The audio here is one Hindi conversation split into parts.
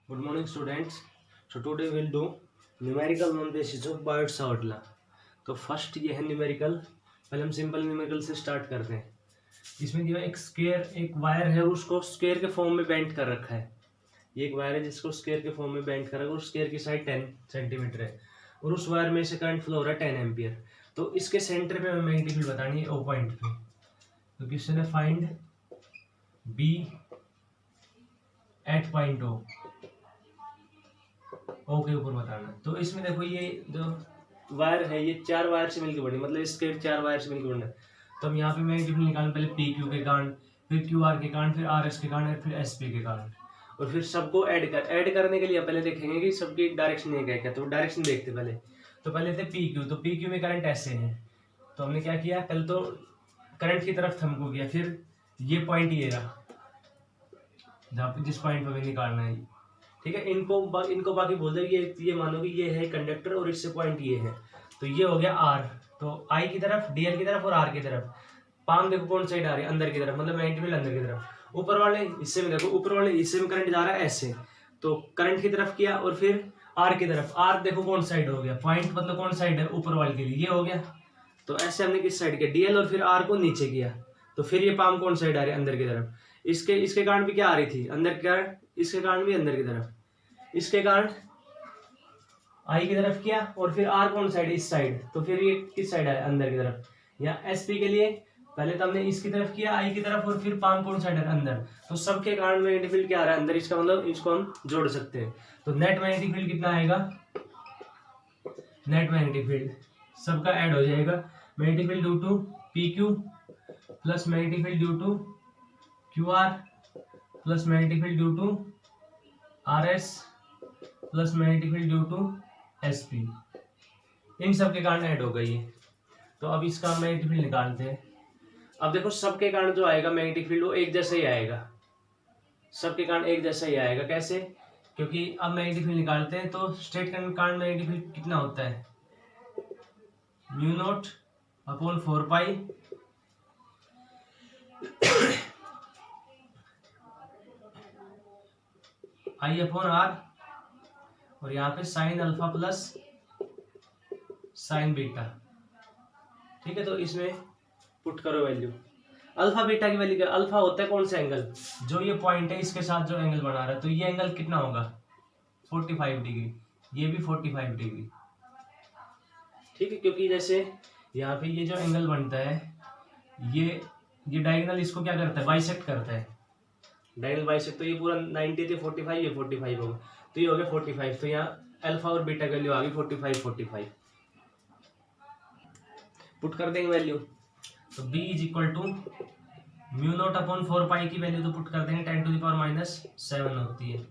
Good morning, students. So today we'll do numerical on basis of Biot-Savart law. तो फर्स्ट ये है न्यूमेरिकल। पहले हम सिंपल न्यूमेरिकल से स्टार्ट करते हैं। इसमें दिया एक स्क्वायर, एक वायर है, उसको स्क्वायर के फॉर्म में बेंड कर रखा है। ये एक वायर है जिसको स्क्वायर के फॉर्म में बेंड कर रखा है और स्क्वायर की साइड 10 सेंटीमीटर है और उस वायर में से करंट फ्लो हो रहा है 10 एम्पियर। तो इसके सेंटर पे हमें मैग्नेटिक फील्ड बतानी है ओ पॉइंट पे। तो क्वेश्चन है find B at point O के ऊपर बताना। तो इसमें देखो ये जो वायर है ये 4 वायर से मिलकर बनी, मतलब इसके 4 वायर से मिलकर बनना है। तो हम यहाँ पे मैग्नेटिक फील्ड निकालें, पहले पी क्यू के कारण, फिर क्यू आर के कारण, फिर आर एस के कारण, फिर एस पी के कारण, और फिर सबको ऐड करने के लिए पहले देखेंगे कि सबकी डायरेक्शन है क्या क्या। तो डायरेक्शन देखते पहले। तो पहले थे पी क्यू, तो पी क्यू में करंट ऐसे है। तो हमने क्या किया, पहले तो करंट की तरफ हमको किया, फिर ये पॉइंट ये रहा जहाँ जिस पॉइंट पर हमें निकालना है, ठीक है। इनको बाकी बोल दे, ये मानो कि ये है कंडक्टर और इससे पॉइंट ये है। तो ये हो गया आर। तो आई की तरफ, डीएल की तरफ और आर की तरफ। पाम देखो कौन साइड आ रही है, अंदर की तरफ, मतलब मैग्नेटिक फील्ड अंदर की तरफ। ऊपर वाले हिस्से में देखो, ऊपर वाले हिस्से में करंट जा रहा है ऐसे, तो करंट की तरफ किया और फिर आर की तरफ। आर देखो कौन साइड हो गया, पॉइंट मतलब कौन साइड है, ऊपर वाले के लिए ये हो गया। तो ऐसे हमने किस साइड किया, डीएल, और फिर आर को नीचे किया। तो फिर ये पाम कौन साइड आ रही है, अंदर की तरफ। इसके कारण भी क्या आ रही थी, अंदर के कारण, इसके कारण भी अंदर की तरफ। इसके कारण आई की तरफ किया और फिर आर कौन साइड, इस साइड। तो फिर ये किस साइड है, अंदर की तरफ। या एसपी के लिए पहले तो हमने इसकी तरफ किया, आई की तरफ, और फिर पाम कौन साइड है, अंदर। तो सबके कारण मैग्नेटिक फील्ड क्या आ रहा है, अंदर। इसका मतलब इसको हम जोड़ सकते हैं। तो नेट मैग्नेटिक फील्ड कितना आएगा, नेट मैग्नेटिक फील्ड सबका ऐड हो जाएगा। Magnetic field due to P q plus magnetic field due to Q r plus magnetic field due to are s plus magnetic field due to s p, इन सब के कारण ऐड हो गई है। तो अब इसका मैग्नेटिक फील्ड निकालते हैं। अब देखो सबके कारण जो आएगा मैग्नेटिक फील्ड वो एक जैसा ही आएगा, सबके कारण एक जैसा ही आएगा। कैसे, क्योंकि अब मैग्नेटिक फील्ड निकालते हैं। तो स्ट्रेट करंट कारण मैग्नेटिक फील्ड कितना होता है, mu naught upon 4 pi I upon R, और यहाँ पे sine alpha plus sine beta, ठीक है। तो इसमें पुट करो वैल्यू। अल्फा बीटा की वैल्यू क्या, अल्फा होता है कौन सा एंगल, जो ये पॉइंट है इसके साथ जो एंगल बना रहा है। तो ये एंगल कितना होगा, 45 डिग्री, ये भी 45 डिग्री, ठीक है। क्योंकि जैसे यहाँ पे ये जो एंगल बनता है, ये डायगोनल इसको क्या करता है, बाइसेक्ट करता है, डायगोनल बाइसेक्ट। तो ये पूरा 90 थे, 45, ये 45 होगा, तो ये हो गया 45। तो यहाँ अल्फा और बीटा वैल्यू आ गई 45 पुट कर देंगे वैल्यू। तो b is equal to mu naught upon 4 pi की वैल्यू तो पुट कर देंगे 10⁻⁻7 होती है,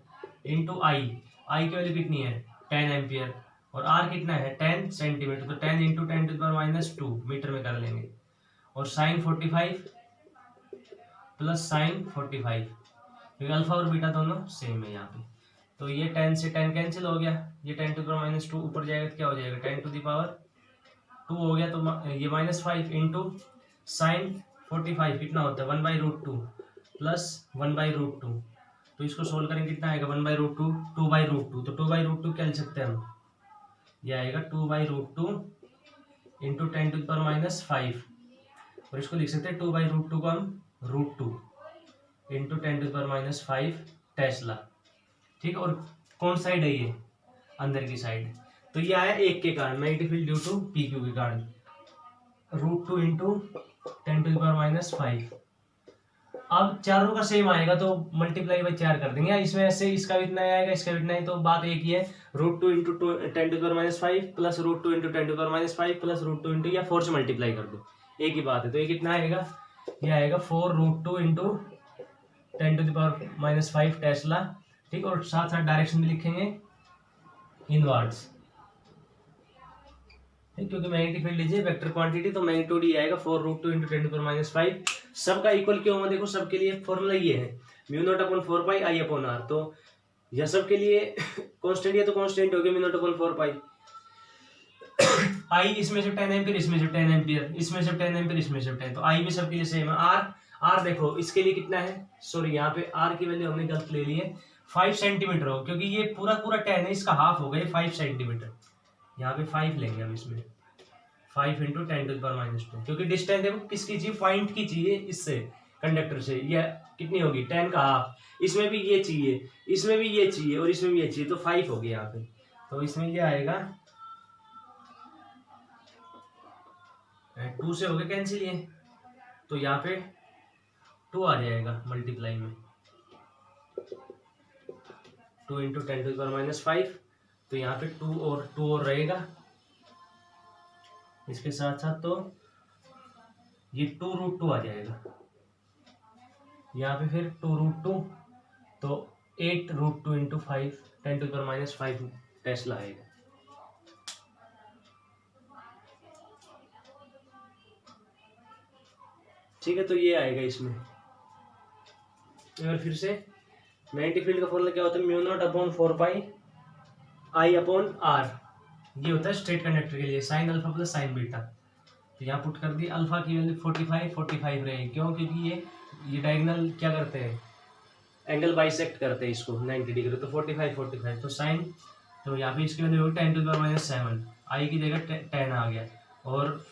इंटू आई की वैल्यू कितनी है 10 एम्पियर, और r कितना है 10 सेंटीमीटर। तो 10 इंटू 10⁻2 मीटर में कर लेंगे, और साइन 45 प्लस साइन 45, क्योंकि अल्फा और बीटा दोनों सेम है यहाँ पे। तो ये 10 से 10 कैंसिल हो गया, ये 10⁻2 ऊपर जाएगा तो क्या हो जाएगा 10⁻2 हो गया। तो ये -5 इंटू साइन 45 कितना होता है 1/√2 प्लस 1/√2। तो इसको सोल्व करेंगे कितना आएगा 1/√2 2/√2। तो 2/√2 क्या लिख सकते हैं हम, ये आएगा 2/√2 इंटू 10⁻5, और इसको लिख सकते हैं 2/√2 को हम √2 इंटू 10⁻5 टेस्ला, ठीक है। और कौन साइड है ये, अंदर की साइड। तो ये आया एक के कारण magnetic field due to P Q के कारण, √2 इंटू 10⁻5। अब चारों का सेम आएगा तो मल्टीप्लाई बाई 4 कर देंगे। इसमें ऐसे इसका भी इतना आएगा, इसका भी इतना ही। तो बात एक ही है, √2 into 10⁻5 plus √2 into 10⁻5 plus √2 into या 4 से मल्टीप्लाई कर दो, एक ही बात है। तो ये कितना आएगा, ये आएगा 4√2 इंटू 10⁻5 टेस्ला, ठीक। और साथ साथ डायरेक्शन भी लिखेंगे इनवर्ड्स, क्योंकि मैग्नेटिक फील्ड लीजिए वेक्टर क्वांटिटी, तो मैग्नीट्यूड ये आएगा 4√2 इंटू 10⁻5। सबका इक्वल क्यों होगा, देखो सबके लिए फॉर्मूला ये है mu naught upon 4 pi I upon R. तो यह सबके लिए कांस्टेंट, ये तो कांस्टेंट हो गया म्यू नॉट अपॉन 4 पाई। आई इसमें से 10 एम्पियर, इसमें से 10 एम्पियर, इसमें से 10 एम्पियर, इसमें से 10। तो आई भी सबके लिए सेम है। आर देखो इसके लिए कितना है, सॉरी यहाँ पे आर की वैल्यू हमने गलत ले ली है, 5 सेंटीमीटर हो, क्योंकि ये पूरा पूरा 10 है, इसका हाफ हो गया 5 सेंटीमीटर। यहाँ पे 5 लेंगे हम इसमें, 5 इंटू 10⁻², क्योंकि डिस्टेंस देखो किसकी चाहिए, पॉइंट की चाहिए, इससे कंडक्टर से, ये कितनी होगी 10 का हाफ, इसमें भी ये चाहिए, इसमें भी ये चाहिए और इसमें भी ये चाहिए, तो 5 हो गया यहाँ पे। तो इसमें ये आएगा 2 से हो गया कैंसिल ये, तो यहाँ पे 2 आ जाएगा मल्टीप्लाई में, 2 इंटू 10⁻⁵, तो यहाँ पे 2 और रहेगा इसके साथ साथ, तो ये 2√2 आ जाएगा यहाँ पे, फिर 2√2, तो 8√2 इंटू 5 10⁻⁵ टेस्ला आएगा। ठीक है, तो ये आएगा इसमें। और फिर से मैग्नेटिक फील्ड का फॉर्मूला क्या होता है, μ0/4π I/r, ये होता है स्ट्रेट कंडक्टर के लिए, sign alpha plus sine beta. तो यहाँ पुट कर दी, अल्फा की वैल्यू 45 रहेगी, क्यों, क्योंकि ये डायगोनल क्या करते हैं, एंगल बाइसेक्ट करते हैं इसको 90 डिग्री, तो 45 तो साइन, तो यहाँ पे इसकी वैल्यू होगी 10⁻⁷, आई की जगह 10 आ गया, और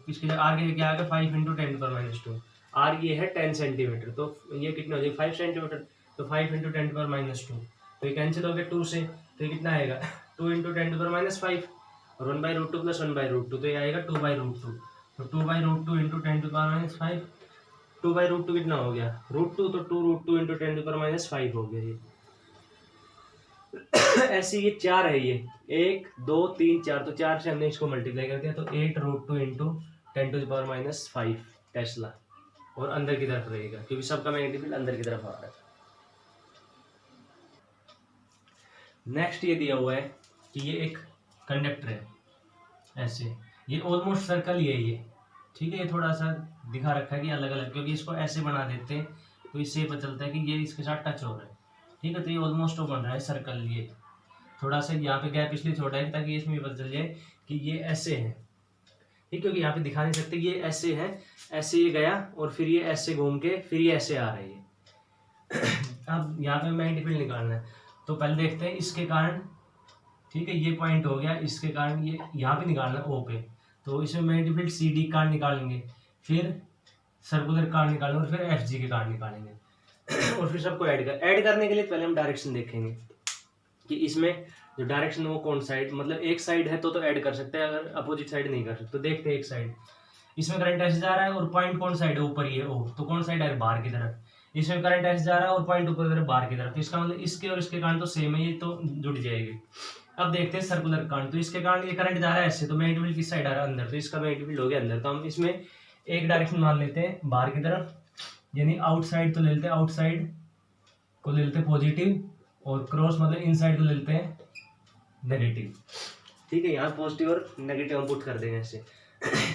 इसकी जगह आर की जगह क्या आ गया 5 इंटू 10⁻², आर ये है 10 सेंटीमीटर, तो ये कितना हो जाएगा 5 सेंटीमीटर, तो 5 इंटू 10⁻², तो ये कैंसिल हो गया 2 से, तो ये कितना आएगा 2 इंटू 10⁻⁵, और 1/√2 प्लस 1/√2, तो ये आएगा 2/√2, तो 2/√2 इंटू 10⁻⁵, 2/√2 कितना हो गया √2, तो 2√2 इंटू 10⁻⁵ हो गया ये। ऐसे ये 4 है, ये 1 2 3 4, तो 4 से हमने इसको मल्टीप्लाई कर दिया, तो 8√2 इंटू 10⁻⁵ टेस्ला, और अंदर की तरफ रहेगा क्योंकि सबका मैग्नेटिक फील्ड अंदर की तरफ आ रहा है। नेक्स्ट ये दिया हुआ है कि ये एक कंडक्टर है ऐसे, ये ऑलमोस्ट सर्कल ही है ये, ठीक है, ये थोड़ा सा दिखा रखा है कि अलग अलग, क्योंकि इसको ऐसे बना देते हैं तो इससे पता चलता है कि ये इसके साथ टच हो रहा है, ठीक है। तो ये ऑलमोस्ट बन रहा है सर्कल, ये थोड़ा सा यहाँ पे गैप इसलिए छोड़ा है ताकि इसमें पता चल जाए कि ये ऐसे है, ठीक, क्योंकि यहाँ पे दिखा नहीं सकते ये ऐसे है, ऐसे ये गया और फिर ये ऐसे घूम के फिर ये ऐसे आ रही है। अब यहाँ पे मैग्नेटिक फील्ड निकालना है, तो पहले देखते हैं इसके कारण, ठीक है, ये पॉइंट हो गया, इसके कारण ये यहाँ पे निकालना है ओ पे, तो इसमें मैग्नेटिक फील्ड सी डी कारण निकालेंगे, फिर सर्कुलर कारण निकालेंगे, और फिर एफ जी के कारण निकालेंगे। और फिर सबको ऐड करने के लिए पहले हम डायरेक्शन देखेंगे कि इसमें जो डायरेक्शन वो कौन साइड, मतलब एक साइड है तो ऐड कर सकते हैं, अगर अपोजिट साइड नहीं कर सकते तो देखते हैं एक साइड, इसमें करंट ऐसे जा रहा है और पॉइंट कौन साइड है, ऊपर ही है ओ, तो कौन साइड है बाहर की तरफ, इसमें करंट ऐसे जा रहा है और पॉइंट ऊपर की तरफ बाहर की तरफ, तो इसका मतलब इसके और इसके कारण तो सेम है, ये तो जुड़ जाएगी। अब देखते हैं सर्कुलर कारण, तो इसके कारण ये करंट जा रहा है ऐसे, तो मैग्नेटिक फील्ड किस साइड आ रहा है अंदर, तो इसका मैग्नेटिक फील्ड हो गया अंदर, तो हम इसमें एक डायरेक्शन मान लेते हैं बाहर की तरफ, यानी आउटसाइड तो ले लेते हैं, आउटसाइड को ले लेते हैं पॉजिटिव, और क्रॉस मतलब इनसाइड को ले लेते हैं नेगेटिव, ठीक है। यहाँ पॉजिटिव और नेगेटिव हम पुट कर देंगे ऐसे।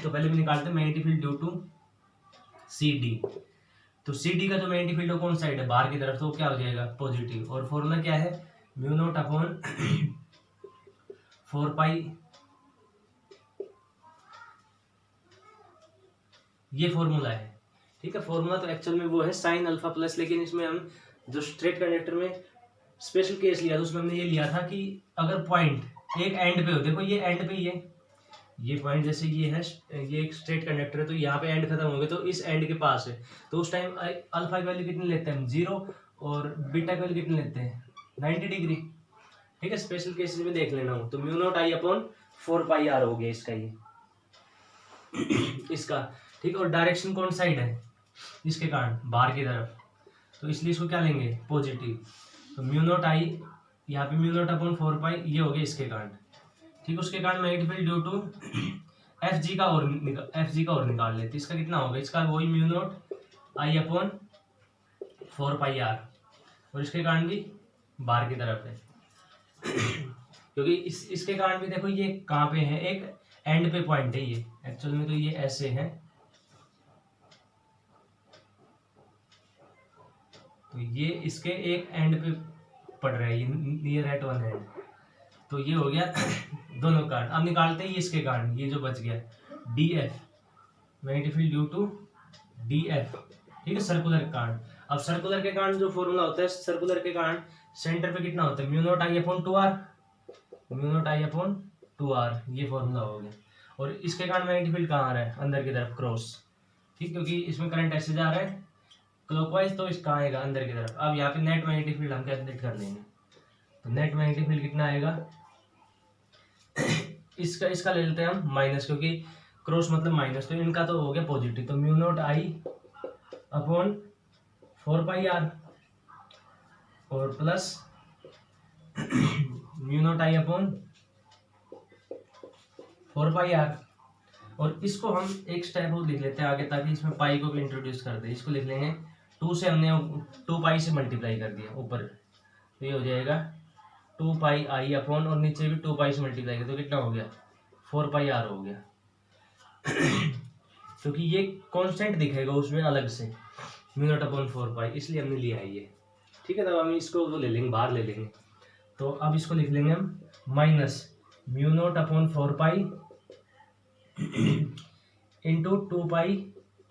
तो पहले भी निकालते हैं magnetic field due to C D, तो सी डी का जो मैग्नेटिक फील्ड कौन साइड है बाहर की तरफ, तो क्या हो जाएगा पॉजिटिव, और फॉर्मूला क्या है μ0/4π, ये फॉर्मूला है, ठीक है। फॉर्मूला तो एक्चुअल में वो है साइन अल्फा प्लस, लेकिन इसमें हम जो स्ट्रेट कंडक्टर में स्पेशल केस लिया था उसमें हमने ये लिया था कि अगर पॉइंट एक एंड पे हो, देखो ये एंड पे ही है, ये पॉइंट जैसे ये है, ये एक स्ट्रेट कंडक्टर है, तो यहाँ पे एंड खत्म हो गया, तो इस एंड के पास है, तो उस टाइम अल्फा की वैल्यू कितनी लेते हैं हम 0, और बीटा की वैल्यू कितनी लेते हैं 90 डिग्री, ठीक है। स्पेशल केसेस में देख लेना हो, तो μ0I/4πr हो गया इसका, ये इसका, ठीक है। और डायरेक्शन कौन साइड है इसके कारण बाहर की तरफ, तो इसलिए इसको क्या लेंगे पॉजिटिव, तो μ0I, यहाँ पे μ0/4π ये हो गया इसके कारण, ठीक। उसके कारण magnetic field due to F G का और निकाल लेते, इसका कितना होगा, इसका वही μ0I/4πr, और इसके कारण भी बाहर की तरफ है। क्योंकि इसके कारण भी देखो ये कहाँ पे है, एक एंड पे पॉइंट है ये, एक्चुअल में तो ये ऐसे है, तो ये इसके एक एंड पे पड़ रहा है, ये नियर एट वन एंड, तो ये हो गया दोनों कारण। अब निकालते हैं ये इसके कारण, ये जो बच गया D F, magnetic field due to D F, ठीक है, सर्कुलर कारण। अब सर्कुलर के कारण जो फॉर्मूला होता है, सर्कुलर के कारण सेंटर पे कितना होता है, mu naught I upon 2r, mu naught I upon 2r, ये फॉर्मूला हो गया। और इसके कारण मैग्नेटिक फील्ड कहाँ आ रहा है, अंदर की तरफ क्रॉस, ठीक, क्योंकि इसमें करंट ऐसे जा रहा है क्लॉकवाइज, तो इसका आएगा अंदर की तरफ। अब यहाँ पे नेट मैग्नेटिक फील्ड हम कैलकुलेट कर लेंगे, तो नेट मैग्नेटिक फील्ड कितना आएगा इसका ले लेते हैं हम माइनस, क्योंकि क्रॉस मतलब माइनस, तो इनका तो हो गया पॉजिटिव, तो mu naught I upon 4πr और plus mu naught I upon 4πr। और इसको हम एक स्टेप और लिख लेते हैं आगे, ताकि इसमें पाई को भी इंट्रोड्यूस कर दे। इसको लिख लेंगे 2 से हमने 2π से मल्टीप्लाई कर दिया ऊपर, तो ये हो जाएगा 2πi अपॉन, और नीचे भी 2π से मल्टीप्लाई कर, तो कितना हो गया 4πr हो गया। क्योंकि ये कांस्टेंट दिखेगा उसमें अलग से, म्यू नॉट अपॉन 4π, इसलिए हमने लिया है ये, ठीक है। तब हम इसको वो ले लेंगे, बाहर ले लेंगे। तो अब इसको लिख लेंगे हम minus mu naught upon 4π into 2πi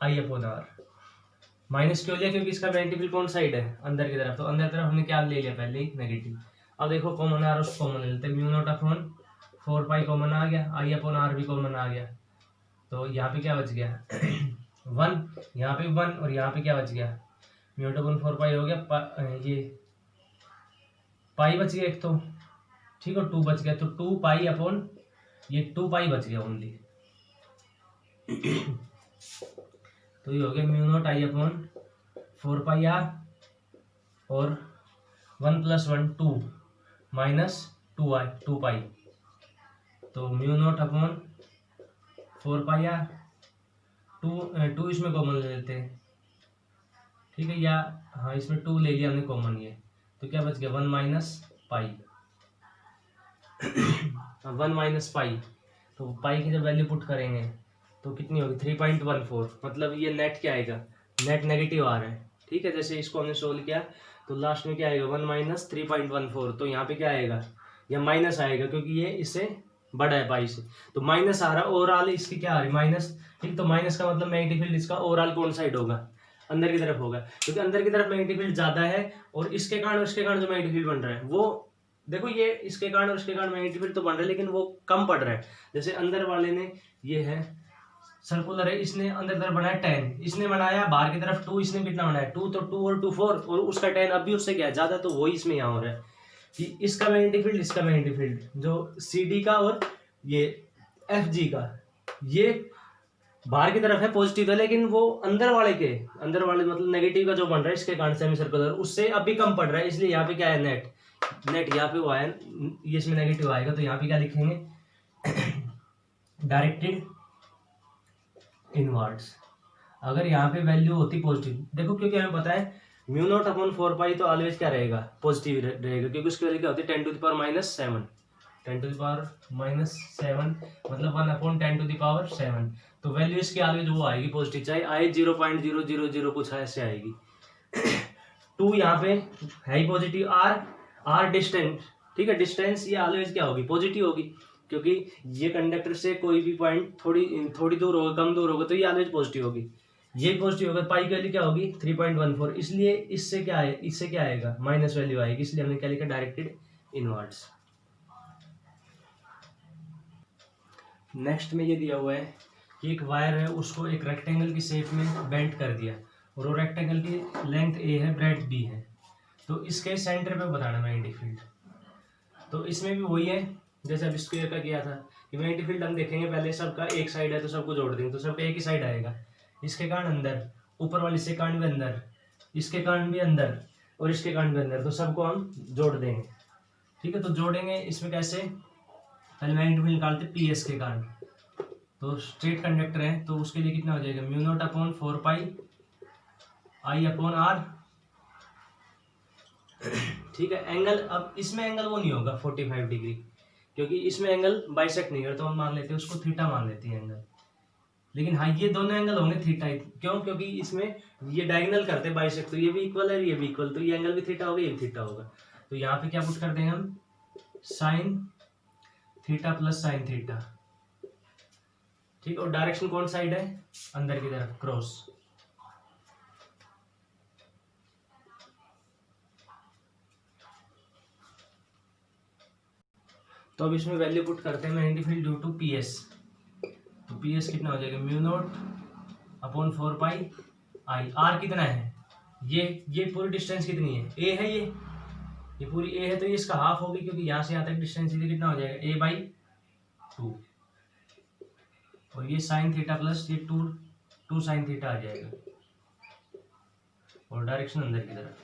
upon r। Minus क्यों लिया, क्योंकि इसका मैग्नेटिक फील्ड कौन साइड है, अंदर की तरफ, तो अंदर तरफ हमने क्या ले लिया पहले ही, नेगेटिव। अब देखो कॉमन आर, उसको कॉमन ले लेते हैं, म्यू नॉट अपॉन 4π कॉमन आ गया, आई अपॉन आर भी कॉमन आ गया, तो यहाँ पे क्या बच गया 1, यहाँ पे 1, और यहाँ पे क्या बच गया म्यू नॉट अपॉन 4π हो गया, ये पाई बच गया एक तो, ठीक है, 2 बच गया, तो 2π अपॉन ये 2π बच गया ओनली। तो ये हो गया mu naught I upon 4πr और 1 + 1 2 माइनस 2π, तो म्यू नॉट अपॉन 4πr, 2 इसमें कॉमन ले लेते हैं, ठीक है, या हाँ इसमें 2 ले लिया हमने कॉमन, ये तो क्या बच गया 1 - π, 1 - π। तो पाई की जब वैल्यू पुट करेंगे तो कितनी होगी 3.14, मतलब ये नेट क्या आएगा, नेट नेगेटिव आ रहा है, ठीक है। जैसे इसको हमने सोल्व किया तो लास्ट में क्या आएगा 1 - 3.14, तो यहाँ पे क्या आएगा, या माइनस आएगा, क्योंकि ये इससे बड़ा है पाई से, तो माइनस आ रहा है, ओवरऑल इसकी क्या आ रही माइनस, ठीक। तो माइनस का मतलब मैग्नेटिक फील्ड इसका ओवरऑल कौन साइड होगा, अंदर की तरफ होगा, क्योंकि अंदर की तरफ मैग्नेटिक फील्ड ज्यादा है, और इसके कारण उसके कारण जो मैग्नेटिक फील्ड बन रहा है वो देखो, ये इसके कारण और उसके कारण मैग्नेटिक फील्ड तो बन रहा है, लेकिन वो कम पड़ रहा है। जैसे अंदर वाले ने, ये है सर्कुलर है, इसने अंदर तरफ बनाया 10, इसने बनाया बाहर की तरफ 2, इसने कितना बनाया 2, तो 2 और 2 4, और उसका 10 अब भी उससे क्या है ज्यादा, तो वही इसमें यहाँ हो रहा है कि इसका मैग्नेटिक फील्ड, इसका मैग्नेटिक फील्ड जो CD का और ये FG का, ये बाहर की तरफ है पॉजिटिव है, लेकिन वो अंदर वाले मतलब नेगेटिव का जो बन रहा है इसके कारण सेमी सर्कुलर, उससे अभी कम पड़ रहा है, इसलिए यहाँ पे क्या है नेट यहाँ पे वो आया, ये इसमें नेगेटिव आएगा, तो यहाँ पे क्या लिखेंगे डायरेक्टेड इनवर्ड्स। अगर यहाँ पे वैल्यू होती पॉजिटिव, देखो क्योंकि हमें पता है म्यू नॉट अपॉन 4π तो ऑलवेज क्या रहेगा, पॉजिटिव रहेगा, क्योंकि उसकी वैल्यू क्या होती है 10⁻⁻7, 10⁻�7 मतलब 1/10⁻7, तो वैल्यू इसकी ऑलवेज वो आएगी पॉजिटिव, चाहे आए 0.000 कुछ ऐसे आएगी। 2 यहाँ पे है ही पॉजिटिव, r डिस्टेंस, ठीक है, डिस्टेंस ये ऑलवेज क्या होगी पॉजिटिव होगी, क्योंकि ये कंडक्टर से कोई भी पॉइंट थोड़ी दूर होगा, कम दूर होगा, तो ये ऑलवेज पॉजिटिव होगी, ये पॉजिटिव होगा, पाई की वैल्यू क्या होगी 3.14, इसलिए इससे क्या आएगा माइनस वैल्यू आएगी, इसलिए हमने क्या लिखा डायरेक्टेड इनवर्ड्स। नेक्स्ट में ये दिया हुआ है कि एक वायर है, उसको एक रेक्टेंगल की शेप में बेंड कर दिया, और वो रेक्टेंगल की लेंथ A है, ब्रेड्थ B है, तो इसके सेंटर पे बताना मैग्नेटिक फील्ड। तो इसमें भी वही है जैसे अब स्क्वायर का किया था कि मैग्नेटिक फील्ड हम देखेंगे पहले, सबका एक साइड है तो सबको जोड़ देंगे, तो सबका एक ही साइड आएगा, इसके कारण अंदर, ऊपर वाले से कारण भी अंदर, इसके कारण भी अंदर, और इसके कारण भी अंदर, तो सबको हम जोड़ देंगे, ठीक है। तो जोड़ेंगे इसमें कैसे, पहले मैग्नेटिक फील्ड निकालते PS के कारण, तो स्ट्रेट कंडक्टर है तो उसके लिए कितना हो जाएगा mu naught upon 4π I upon R, ठीक है। एंगल, अब इसमें एंगल वो नहीं होगा 45 डिग्री, क्योंकि इसमें एंगल बाइसेक्ट नहीं करता, तो हम मान लेते हैं उसको थीटा मान लेते हैं एंगल, लेकिन हाँ ये दोनों एंगल होंगे थीटा, क्यों, क्योंकि इसमें ये डायगोनल करते हैं बाइसेक्ट, तो ये भी इक्वल है, ये भी इक्वल, तो ये एंगल भी थीटा होगा, ये भी थीटा होगा, तो यहाँ पे क्या पुट कर देंगे हम sine theta plus sine theta, ठीक। और डायरेक्शन कौन साइड है, अंदर की तरफ क्रॉस, तो अब इसमें वैल्यू पुट करते हैं magnetic field due to P S. तो पी एस कितना हो जाएगा, mu naught upon 4 pi I. R कितना है, ये पूरी डिस्टेंस कितनी है, ए है, ये पूरी ए है, तो ये इसका हाफ होगी क्योंकि यहाँ से यहाँ तक डिस्टेंस ये कितना हो जाएगा, ए बाई 2। और ये साइन थीटा प्लस ये टू साइन थीटा आ जाएगा और डायरेक्शन अंदर की तरफ।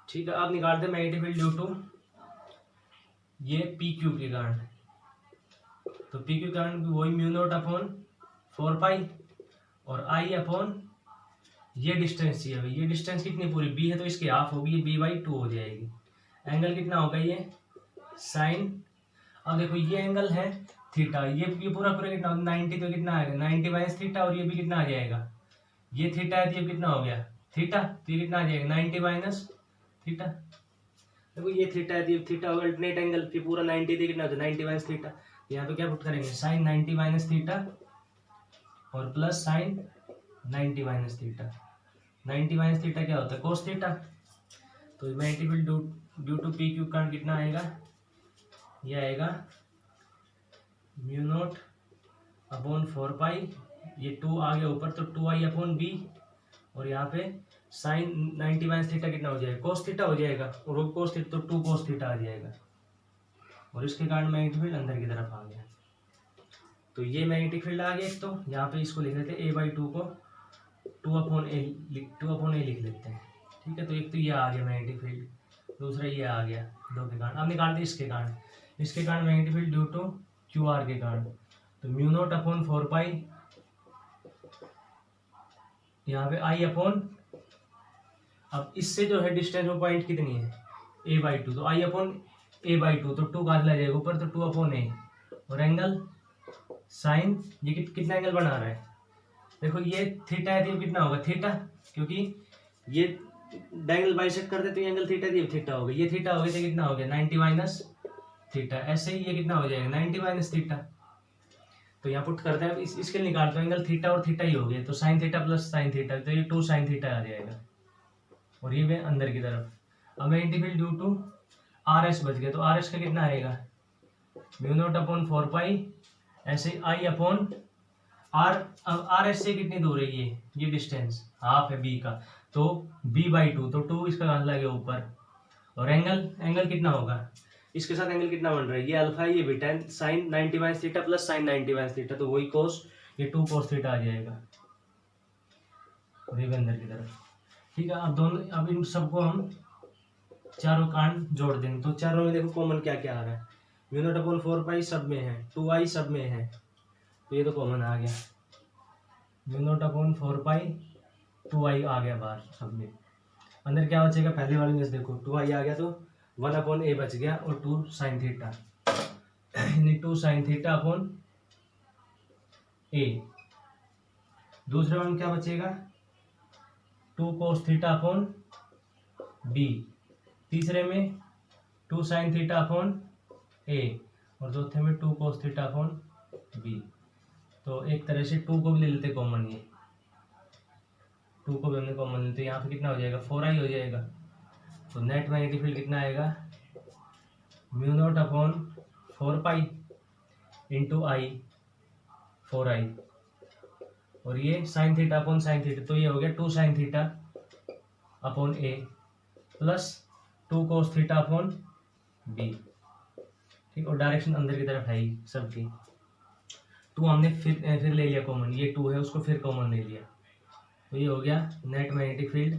ठीक है, आप निकालते हैं मैग्नेटिक फील्ड ड्यू टू ये पी क्यू के कारण। तो पी क्यू कारण वही म्यू नॉट अपॉन 4 पाई और आई अपॉन ये डिस्टेंस चाहिए भाई, ये डिस्टेंस कितनी पूरी बी है तो इसकी हाफ होगी, ये बी बाई 2 हो जाएगी। एंगल कितना होगा ये साइन, अब देखो ये एंगल है थीटा, ये पूरा कितना होगा 90, तो कितना आएगा 90 माइनस थीटा, और ये भी कितना आ जाएगा, ये थीटा है तो ये कितना हो गया थीटा, तो ये कितना आ जाएगा 90 माइनस थीटा। देखो ये थीटा है तो ये थीटा होगा, अल्टरनेट एंगल फिर पूरा 90 तो कितना होता है 90 माइनस थीटा। यहाँ पे क्या पुट करेंगे साइन 90 माइनस थीटा और plus sine 90 minus theta. 90 minus theta क्या होता है कोस थीटा। तो magnetic field due to P Q कारण कितना आएगा, ये आएगा म्यू नॉट अपॉन 4 पाई, ये 2 आ गया ऊपर तो 2 आई अपॉन बी, और यहाँ पे साइन 90 माइनस थीटा कितना हो जाएगा कोस थीटा हो जाएगा, और वो कोस थीटा तो 2 कोस थीटा आ जाएगा, और इसके कारण मैग्नेटिक फील्ड अंदर की तरफ आ गया। तो ये मैग्नेटिक फील्ड आ गया एक, तो यहाँ पे इसको लिख लेते हैं ए बाई 2 को 2 अपॉन ए लिख लेते हैं। ठीक है, तो एक तो ये आ गया मैग्नेटिक फील्ड, दूसरा ये आ गया 2 के कारण। अब निकालते हैं इसके कारण magnetic field due to Q R के कारण। तो म्यू नॉट अपॉन 4 पाई, यहाँ पे आई अपॉन, अब इससे जो है डिस्टेंस वो पॉइंट कितनी है ए बाई 2, तो आई अपॉन ए बाई 2, तो 2 कहाँ चला जाएगा ऊपर, तो 2 अपॉन ए, और एंगल साइन ये कितना एंगल बना रहा है, देखो ये थीटा है तो कितना होगा थीटा, क्योंकि ये डायगोनल बाइसेक्ट करते तो ये एंगल थीटा थी, थीटा हो गया, ये थीटा हो गया तो कितना हो गया 90 माइनस थीटा। ऐसे ही ये कितना हो जाएगा 90 माइनस थीटा। तो यहाँ पुट करते हैं, इसके निकालते हैं एंगल थीटा और थीटा ही हो गया, तो sine theta plus sign theta, तो ये 2 साइन थीटा आ जाएगा, और ये भी अंदर की तरफ। अब magnetic field due to are S बच गया, तो आर एस का कितना आएगा म्यू नॉट अपॉन 4 पाई, ऐसे आई अपॉन आर। अब आर एस से कितनी दूर है ये डिस्टेंस हाफ है बी का, तो बी बाई 2, तो 2 इसका कहाँ लगे ऊपर, और एंगल कितना होगा, इसके साथ एंगल कितना बन रहा है, ये अल्फा है ये बीटा है, sine 90 minus theta plus sine 90 minus theta, तो वही कोस, ये 2 कोस थीटा आ जाएगा, और ये भी अंदर की तरफ। ठीक है, अब इन सबको हम चारों कांड जोड़ देंगे, तो चारों में देखो कॉमन क्या क्या आ रहा है, म्यू नॉट अपॉन 4 पाई सब में है, 2 आई सब में है, तो ये तो कॉमन आ गया, म्यू नॉट अपॉन 4 पाई 2 आई आ गया बाहर सब में। अंदर क्या बचेगा, पहले वाले में देखो 2 आई आ गया तो 1 अपॉन ए बच गया, और 2 sine theta 2 sine theta upon a. दूसरे में क्या बचेगा 2 कोस थीटा अपॉन बी। तीसरे में 2 साइन थीटा अपॉन ए, और चौथे में 2 कोस थीटा अपॉन बी। तो एक तरह से 2 को भी ले लेते कॉमन, ये 2 को भी हमने कॉमन लेते, यहाँ पे कितना हो जाएगा 4 आई हो जाएगा। तो नेट मैग्नेटिक फील्ड कितना आएगा mu naught upon 4 pi into I 4 I, और ये sine theta upon sine theta, तो ये हो गया 2 sine theta upon a plus 2 cos theta upon b. ठीक, और डायरेक्शन अंदर की तरफ है ही सबकी। 2 हमने फिर ले लिया कॉमन, ये 2 है उसको फिर कॉमन ले लिया, तो ये हो गया नेट मैग्नेटिक फील्ड।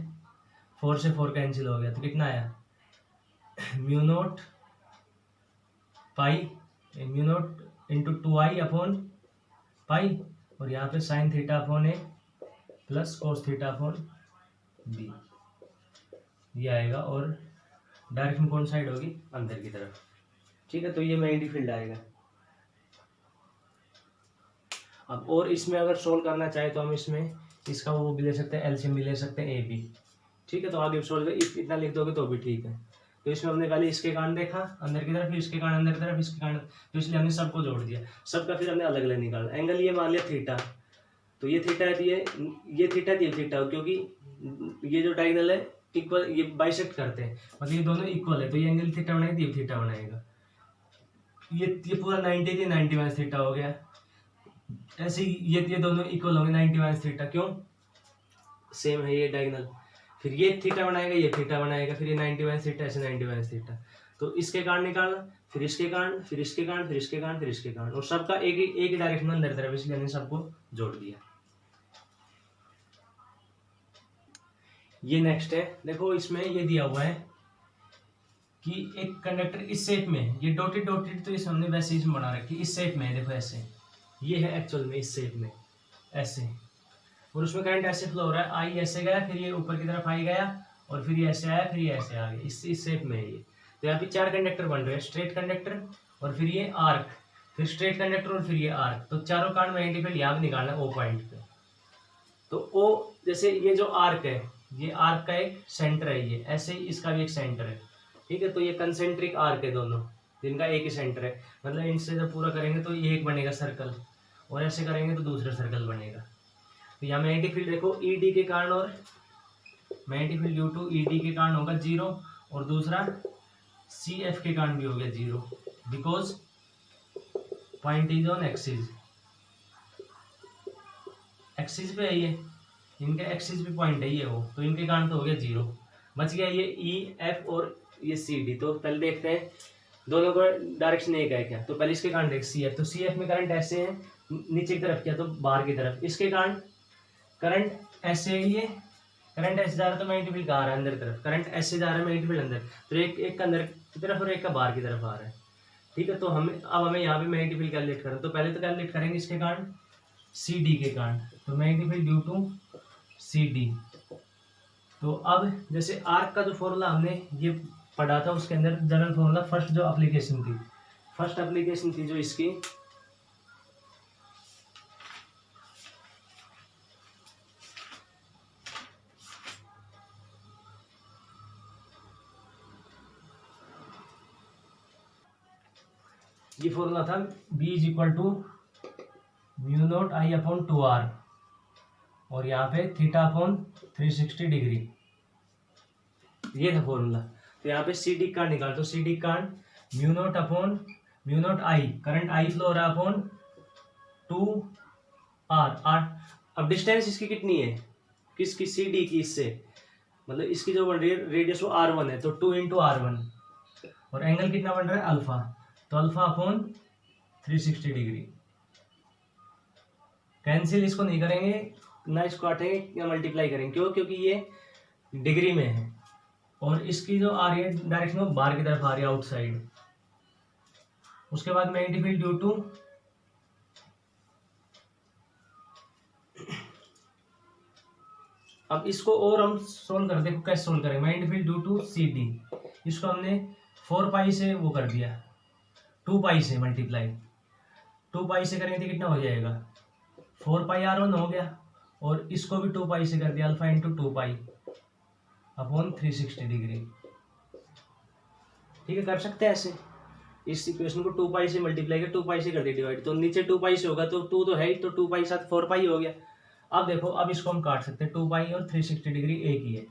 4 से 4 कैंसिल हो गया, तो कितना आया mu naught pi mu naught into 2 I upon pi, और यहाँ पे sine theta upon a plus cos theta upon b, ये आएगा, और डायरेक्शन कौन साइड होगी अंदर की तरफ। ठीक है, तो ये मैग्नेटिक फील्ड आएगा। अब और इसमें अगर सोल्व करना चाहे तो हम इसमें इसका वो भी ले सकते हैं, एलसीएम भी ले सकते हैं ए बी। ठीक है, तो आगे सोल्व इतना लिख दोगे तो भी ठीक है। तो इसमें हमने पहले इसके कारण देखा अंदर की तरफ, फिर इसके कारण अंदर की तरफ, इसके कारण, तो इसलिए हमने सबको जोड़ दिया, सबका फिर हमने अलग अलग निकाला। एंगल ये मान लिया थीटा, तो ये थीटा है, ये थीटा है, ये थीटा, क्योंकि ये जो डायगोनल है इक्वल, ये बाइसेक्ट करते हैं, मतलब ये दोनों इक्वल है, तो ये एंगल थीटा बनाएगा, ये थीटा बनाएगा। ये पूरा 90 थी, 90 माइनस थीटा हो गया। ऐसे ही ये दोनों इक्वल होंगे 90 माइनस थीटा, क्यों सेम है ये डायगोनल। फिर ये थीटा बनाएगा, ये थीटा बनाएगा, फिर ये 90 माइनस थीटा, ऐसे 90 माइनस थीटा। तो इसके कारण निकालना, फिर इसके कारण, फिर इसके कारण, फिर इसके कारण, फिर इसके कारण, और सबका एक ही डायरेक्शन में अंदर तरफ, इसलिए हमने सबको जोड़ दिया। ये नेक्स्ट है, देखो इसमें ये दिया हुआ है कि एक कंडक्टर इस शेप में है, ये डॉटेड डॉटेड तो इस हमने वैसे ही बना रखी, इस शेप में है, देखो ऐसे, ये है एक्चुअल में इस शेप में ऐसे, और उसमें करंट ऐसे फ्लो हो रहा है, आई ऐसे गया, फिर ये ऊपर की तरफ आई गया, और फिर ये ऐसे आया, फिर ये ऐसे आ गया, इस शेप में है ये। तो यहाँ पे 4 कंडक्टर बन रहे हैं, स्ट्रेट कंडक्टर, और फिर ये आर्क, फिर स्ट्रेट कंडक्टर, और फिर ये आर्क। तो चारों कारण मैग्नेटिक फील्ड यहाँ पे निकालना है ओ पॉइंट पे। तो ओ, जैसे ये जो आर्क है, ये आर्क का एक सेंटर है, ये ऐसे ही इसका भी एक सेंटर है, ठीक है। तो ये कंसेंट्रिक आर्क है दोनों, जिनका एक ही सेंटर है, मतलब इनसे जब पूरा करेंगे तो ये एक बनेगा सर्कल, और ऐसे करेंगे तो दूसरा सर्कल बनेगा। तो यहाँ मैग्नेटिक फील्ड देखो ई डी के कारण, और magnetic field due to E D के कारण होगा 0, और दूसरा सी एफ के कारण भी हो गया 0, because point is on axis, axis पे है ये, इनके एक्सिस पे पॉइंट है ये वो, तो इनके कारण तो हो गया 0। बच गया ये ई एफ और ये सी डी। तो पहले देखते हैं दोनों का डायरेक्शन एक है क्या। तो पहले इसके कारण देख सी एफ, तो सी एफ में करंट ऐसे है नीचे की तरफ, क्या तो बाहर की तरफ, इसके कारण करंट ऐसे है, ये करंट ऐसे जा रहा है, तो मैग्नेटिक फील्ड कहाँ आ रहा है अंदर की तरफ, करंट ऐसे जा रहा है मैग्नेटिक फील्ड अंदर, तो एक का अंदर की तरफ और एक का बाहर की तरफ आ रहा है, ठीक है। तो हमें यहाँ पे मैग्नेटिक फील्ड कैलकुलेट करना, तो पहले तो कैलकुलेट करेंगे इसके कारण सी डी के कारण, तो magnetic field due to C D. तो अब जैसे आर्क का जो फॉर्मूला हमने ये पढ़ा था, उसके अंदर जनरल फॉर्मूला, फर्स्ट जो एप्लीकेशन थी, फर्स्ट एप्लीकेशन थी जो इसकी, ये फॉर्मूला था B is equal to mu naught I upon 2R, और यहाँ पे थीटा अपॉन 360 डिग्री, ये था फॉर्मूला। तो यहाँ पे सी डी का निकाल, तो सी डी का mu naught upon mu naught I, current I flow हो रहा है अपॉन 2R। अब डिस्टेंस इसकी कितनी है, किसकी, सी डी की, इससे मतलब इसकी जो रेडियस वो R1 है, तो 2 इंटू R1, और एंगल कितना बन रहा है अल्फा, तो अल्फा अपॉन 360 डिग्री। कैंसिल इसको नहीं करेंगे, ना इसको काटेंगे या मल्टीप्लाई करेंगे, क्यों, क्योंकि ये डिग्री में है, और इसकी जो आ रही है डायरेक्शन वो बाहर की तरफ आ रही है, आउटसाइड। उसके बाद मैग्नेटिक फील्ड ड्यू टू, अब इसको और हम सोल्व कर, देखो कैसे सोल्व करेंगे। Magnetic field due to C D, इसको हमने 4 पाई से वो कर दिया, 2 पाई से मल्टीप्लाई, 2 पाई से करेंगे तो कितना हो जाएगा, 4 पाई R1 हो गया, और इसको भी 2 पाई से कर दिया, alpha into 2 pi upon 360 degree, ठीक है। कर सकते हैं ऐसे, इस इक्वेशन को 2 पाई से मल्टीप्लाई कर, 2 पाई से कर दिया डिवाइड, तो नीचे 2 पाई से होगा, तो 2 तो है ही, तो 2 पाई साथ 4 पाई हो गया। अब देखो, अब इसको हम काट सकते हैं, 2 पाई और 360 डिग्री एक ही है,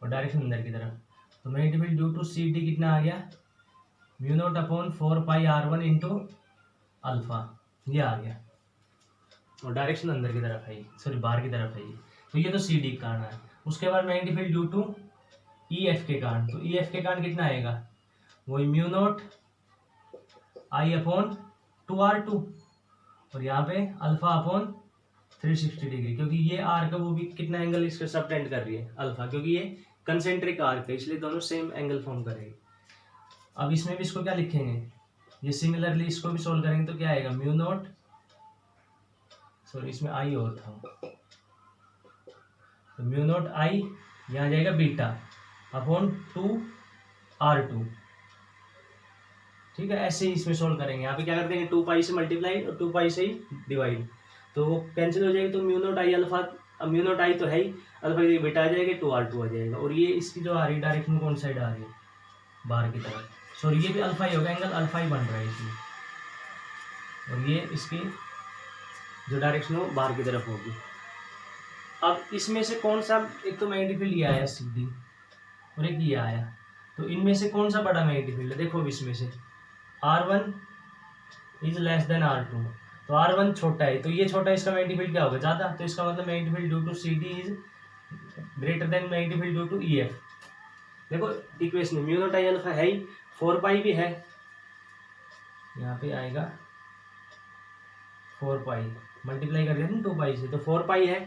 और डायरेक्शन अंदर की तरफ, तो magnetic field due to C D कितना आ गया, mu naught upon 4 pi R1 into alpha, ये आ गया, और डायरेक्शन अंदर की तरफ है, सॉरी बाहर की तरफ है ये। तो ये तो सी डी का आना है। उसके बाद magnetic field due to E F के कारण, तो ई एफ के कारण कितना आएगा, वही mu naught I upon 2R2, और यहाँ पे अल्फा अपॉन 360 डिग्री, क्योंकि ये आर्क है, वो भी कितना एंगल इसके सबटेंड कर रही है अल्फा, क्योंकि ये कंसेंट्रिक आर्क है, इसलिए दोनों सेम एंगल फॉर्म करेंगे। अब इसमें भी इसको क्या लिखेंगे, ये सिमिलरली इसको भी सोल्व करेंगे, तो क्या आएगा, म्यू नॉट, सॉरी इसमें आई और था, तो म्यू नॉट आई यहाँ जाएगा बीटा अपॉन 2R2, ठीक है। ऐसे ही इसमें सोल्व करेंगे, यहाँ पे क्या कर देंगे, 2 पाई से मल्टीप्लाई और 2 पाई से ही डिवाइड, तो वो कैंसिल हो जाएगी, तो म्यू नॉट आई अल्फा, अब म्यू नॉट आई तो है ही, अल्फा की बीटा आ जाएगा, 2R2 आ जाएगा, और ये इसकी जो आ रही डायरेक्शन कौन साइड आ रही है, बाहर की तरफ, सॉरी ये भी अल्फा ही होगा, एंगल अल्फा ही बन रहा है इसमें, और ये इसकी जो डायरेक्शन हो बाहर की तरफ होगी। अब इसमें से कौन सा, एक तो मैग्नेटिक फील्ड ये आया सीधी, और एक ये आया, तो इनमें से कौन सा बड़ा मैग्नेटिक फील्ड है, देखो इसमें से R1 is less than R2, तो R1 छोटा है, तो ये छोटा, इसका मैग्नेटिक फील्ड क्या होगा, ज़्यादा, तो इसका मतलब magnetic field due to CD is greater than magnetic field due to EF। देखो equation mu naught I alpha है ही, 4 पाई भी है, यहाँ पे आएगा 4 पाई, मल्टीप्लाई कर दिया ना 2 पाई से, तो 4 पाई है।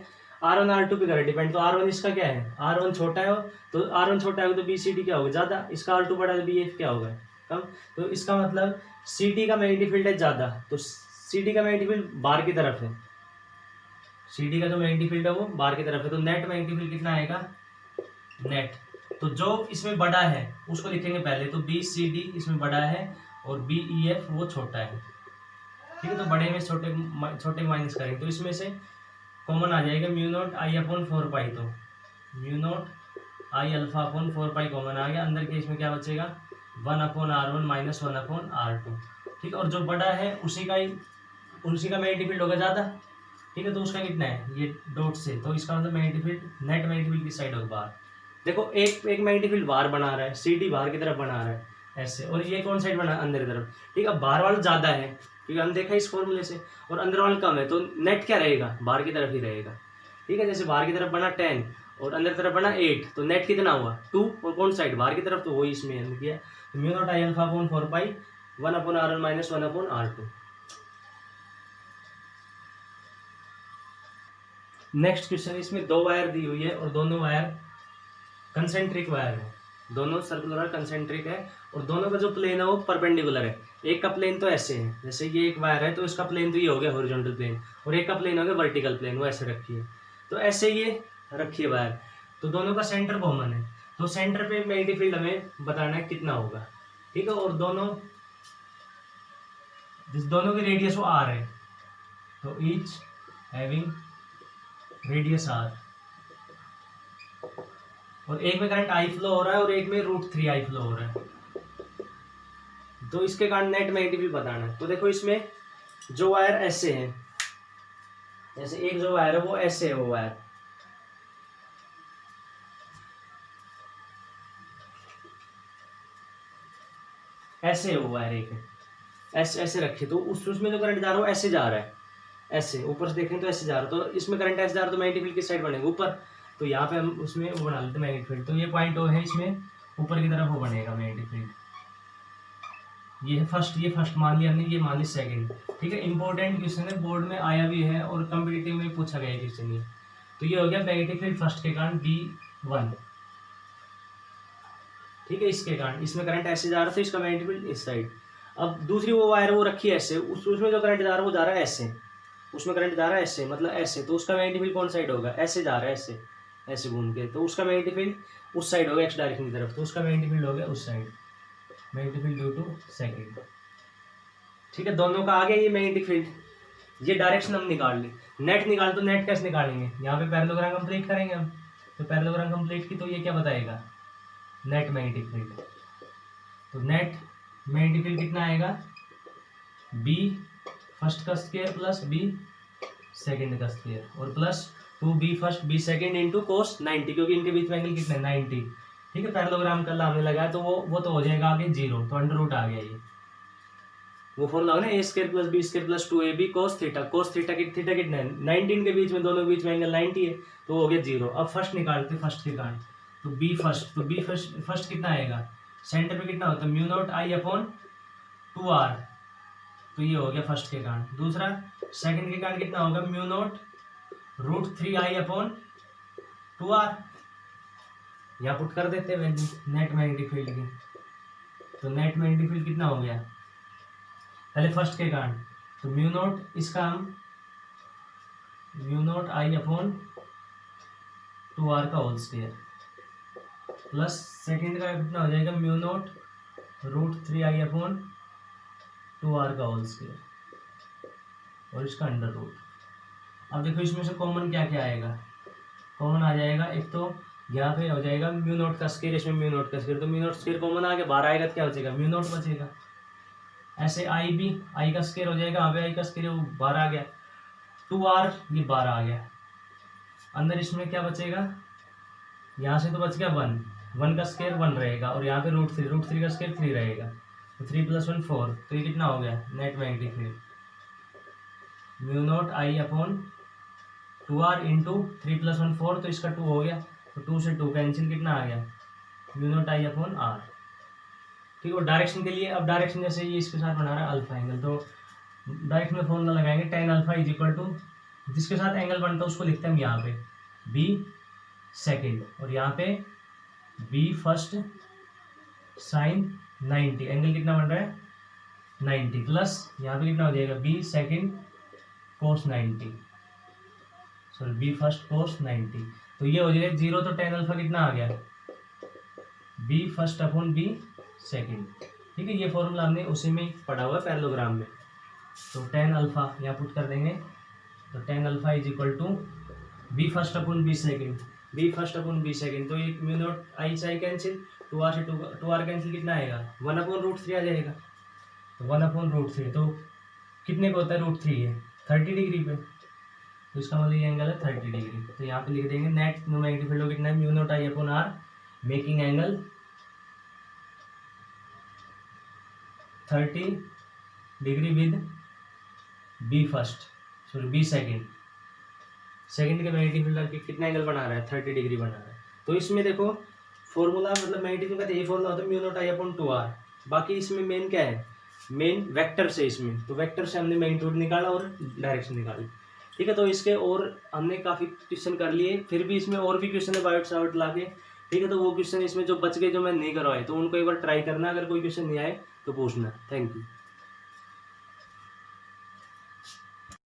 R1 R2 पे करे डिपेंड, तो R1 इसका क्या है, R1 छोटा है, तो R1 छोटा है तो BCD क्या होगा, ज़्यादा, इसका R2 बड़ा है तो BF क्या होगा, कम। तो इसका मतलब CD का मैग्नेटिक फील्ड है ज़्यादा, तो CD का मैग्नेटिक फील्ड बाहर की तरफ है, CD का जो मैग्नेटिक फील्ड है वो बाहर की तरफ है, तो नेट मैग्नेटिक फील्ड कितना आएगा, नेट, तो जो इसमें बड़ा है उसको लिखेंगे पहले, तो BCD इसमें बड़ा है और BEF वो छोटा है, ठीक है, तो बड़े में छोटे छोटे माइनस करेंगे, तो इसमें से कॉमन आ जाएगा mu naught I upon 4 pi, तो mu naught I alpha upon 4 pi common आ गया, अंदर के इसमें क्या बचेगा 1 upon R1 minus 1 upon R2, ठीक है, और जो बड़ा है उसी का मैग्नेटिक फील्ड होगा ज़्यादा, ठीक है, तो उसका कितना है ये डॉट से, तो इसका मतलब magnetic field net magnetic field किस साइड होगा, बाहर। देखो एक मैग्नेटिक फील्ड बाहर बना रहा है, CD बाहर की तरफ बना रहा है ऐसे, और ये कौन साइड बना, अंदर की तरफ, ठीक है, बाहर वाला ज़्यादा है क्योंकि हम देखा इस फॉर्मूले से, और अंदर वाला कम है, तो नेट क्या रहेगा, बाहर की तरफ ही रहेगा, ठीक है, जैसे बाहर की तरफ बना 10 और अंदर तरफ बना 8, तो नेट कितना हुआ 2, और कौन साइड बाहर की तरफ, तो वही इसमें हमने किया, तो mu naught I alpha upon 4 pi 1 upon R1 minus 1 upon R2। Next question, इसमें 2 वायर दी हुई है और दोनों वायर कंसेंट्रिक वायर है, दोनों सर्कुलर कंसेंट्रिक है, और दोनों का जो प्लेन है वो परपेंडिकुलर है, एक का प्लेन तो ऐसे है, जैसे ये एक वायर है तो इसका प्लेन तो ये हो गया हॉरिजॉन्टल प्लेन, और एक का प्लेन हो गया वर्टिकल प्लेन, वो ऐसे रखी है, तो ऐसे ये रखी है वायर, तो दोनों का सेंटर कॉमन है, तो सेंटर पे मैग्नेटिक फील्ड हमें बताना है कितना होगा, ठीक है, और दोनों की रेडियस वो R है, तो ईच हैविंग रेडियस R, और एक में करंट I फ्लो हो रहा है और एक में √3 I फ्लो हो रहा है, तो इसके कारण नेट मैग्नेटिक फील्ड बताना है। तो देखो इसमें जो वायर ऐसे है, जैसे एक जो वायर है वो ऐसे है, वो वायर ऐसे है, वो वायर एक है ऐसे ऐसे रखे, तो उसमें जो करंट जा रहा है ऐसे जा रहा है, ऐसे ऊपर से देखें तो ऐसे जा रहा है, तो इसमें करंट ऐसे जा रहा है, तो मैग्नेटिक फील्ड किस साइड बनेगा, ऊपर, तो यहाँ पे हम उसमें वो बना लेते हैं मैग्नेटिक फील्ड, तो ये पॉइंट ओ है, इसमें ऊपर की तरफ वो बनेगा मैग्नेटिक फील्ड, ये फर्स्ट मान लिया हमने, ये मान ली सेकंड, ठीक है, इंपॉर्टेंट क्वेश्चन है, बोर्ड में आया भी है और कॉम्पिटिटिव में पूछा गया है क्वेश्चन ये, तो ये हो गया मैग्नेटिक फील्ड फर्स्ट के कारण B1, ठीक है, इसके कारण इसमें करंट ऐसे जा रहा था, इसका मैग्नेटिक फील्ड इस साइड। अब दूसरी वो वायर वो रखी है ऐसे, उसमें जो करंट जा रहा है वो जा रहा है ऐसे, उसमें करंट जा रहा है ऐसे, मतलब ऐसे, तो उसका मैग्नेटिक फील्ड कौन साइड होगा, ऐसे जा रहा है ऐसे ऐसे घूम के, तो उसका मैग्नेटिक फील्ड उस साइड होगा, एक्स डायरेक्शन की तरफ, तो उसका मैग्नेटिक फील्ड हो गया उस side, magnetic field due to second, ठीक है, दोनों का आ गया ये मैग्नेटिक फील्ड, ये डायरेक्शन हम निकाल ली, नेट निकाल, तो नेट कैसे निकालेंगे, यहाँ पे पैरेललोग्राम कंप्लीट करेंगे हम, तो पैरेललोग्राम कंप्लीट की, तो ये क्या बताएगा नेट मैग्नेटिक फील्ड, तो नेट मैग्नेटिक फील्ड कितना आएगा B फर्स्ट का स्क्वायर प्लस B सेकंड का स्क्वायर, और plus 2B first B second into cos 90, क्योंकि इनके बीच में एंगल कितना है 90, ठीक है, पैरेललोग्राम कल हमने लगाया, तो वो तो हो जाएगा आगे 0, तो अंडर रूट आ गया, ये वो फॉर्मूला होगा ना A square plus B square plus 2AB cos theta कितना है 19 के बीच में, दोनों के बीच में एंगल 90 है, तो हो गया 0। अब फर्स्ट निकालते फर्स्ट के कारण, तो B फर्स्ट कितना आएगा, सेंटर पे कितना होता है mu not I upon 2R, तो ये हो गया फर्स्ट के कारण। दूसरा सेकंड के कारण कितना होगा mu naught √3I upon 2R, यहाँ पुट कर देते हैं वैल्यू नेट मैग्नेटिक फील्ड की, तो नेट मैग्नेटिक फील्ड कितना हो गया पहले फर्स्ट के कारण, तो म्यू नॉट, इसका हम mu naught I upon 2R का होल स्क्वायर, प्लस सेकंड का कितना हो जाएगा mu not √3I upon 2R का होल स्क्वायर, और इसका अंडर रूट। अब देखो इसमें से कॉमन क्या क्या आएगा, कॉमन आ जाएगा, एक तो यहाँ पे हो जाएगा म्यू नॉट का स्क्वायर, इसमें म्यू नॉट का स्क्वायर, तो म्यू नॉट स्क्वायर कॉमन आ गया, बाहर आएगा तो क्या बचेगा म्यू नॉट बचेगा, ऐसे I का स्क्वायर हो जाएगा, यहाँ पे I का स्क्वायर वो बाहर आ गया, 2R ये बाहर आ गया, अंदर इसमें क्या बचेगा, यहाँ से तो बच गया 1 का स्क्वायर 1 रहेगा, और यहाँ पे √3 का स्क्वायर 3 रहेगा, तो 3 + 1 4, तो ये कितना हो गया net magnetic field mu naught I upon 2r into 3 + 1 4, तो इसका 2 हो गया, तो 2 से 2 कैंसिल, कितना आ गया mu naught I upon R. ठीक है, डायरेक्शन के लिए अब डायरेक्शन जैसे ये इसके साथ बना रहा है अल्फा एंगल, तो डायरेक्ट में फॉर्मूला लगाएंगे tan alpha is equal to जिसके साथ एंगल बनता है उसको लिखते हैं हम यहाँ पे b सेकेंड और यहाँ पे b फर्स्ट साइन 90, एंगल कितना बन रहा है 90 प्लस यहाँ पे कितना हो जाएगा b सेकेंड कोस 90, सॉरी b फर्स्ट कोस 90, तो ये हो जाएगा 0, तो tan अल्फा कितना आ गया b first upon b second. ठीक है, ये फॉर्मूला हमने उसी में पढ़ा हुआ है पैरेललोग्राम में। तो tan अल्फा यहाँ पुट कर देंगे, तो tan alpha is equal to b first upon b second, b first upon b second, तो एक म्यू नॉट आई से आई कैंसिल, 2r से 2r कैंसिल, कितना आएगा 1/√3 आ जाएगा, तो 1/√3, तो कितने को होता है √3 है 30 डिग्री पे, तो इसका मतलब ये एंगल है 30 डिग्री। तो यहाँ पे लिख देंगे नेट मैग्नेटिक फील्ड कितना है mu naught I upon R making angle 30 degree with B first, sorry B second, second के मैग्नेटिक फील्ड कितना एंगल बना रहा है 30 डिग्री बना रहा है। तो इसमें देखो फॉर्मूला मतलब मैग्नेटिक फील्ड का यही फॉर्मूला होता है mu naught I upon 2r, बाकी इसमें मेन क्या है मेन वेक्टर से, इसमें तो वेक्टर से हमने मैग्नीट्यूड निकाला और डायरेक्शन निकाली। ठीक है, तो इसके और हमने काफ़ी क्वेश्चन कर लिए, फिर भी इसमें और भी क्वेश्चन है बायोट सावर्ट ला के। ठीक है, तो वो क्वेश्चन इसमें जो बच गए जो मैं नहीं करवाए तो उनको एक बार ट्राई करना, अगर कोई क्वेश्चन नहीं आए तो पूछना। Thank you.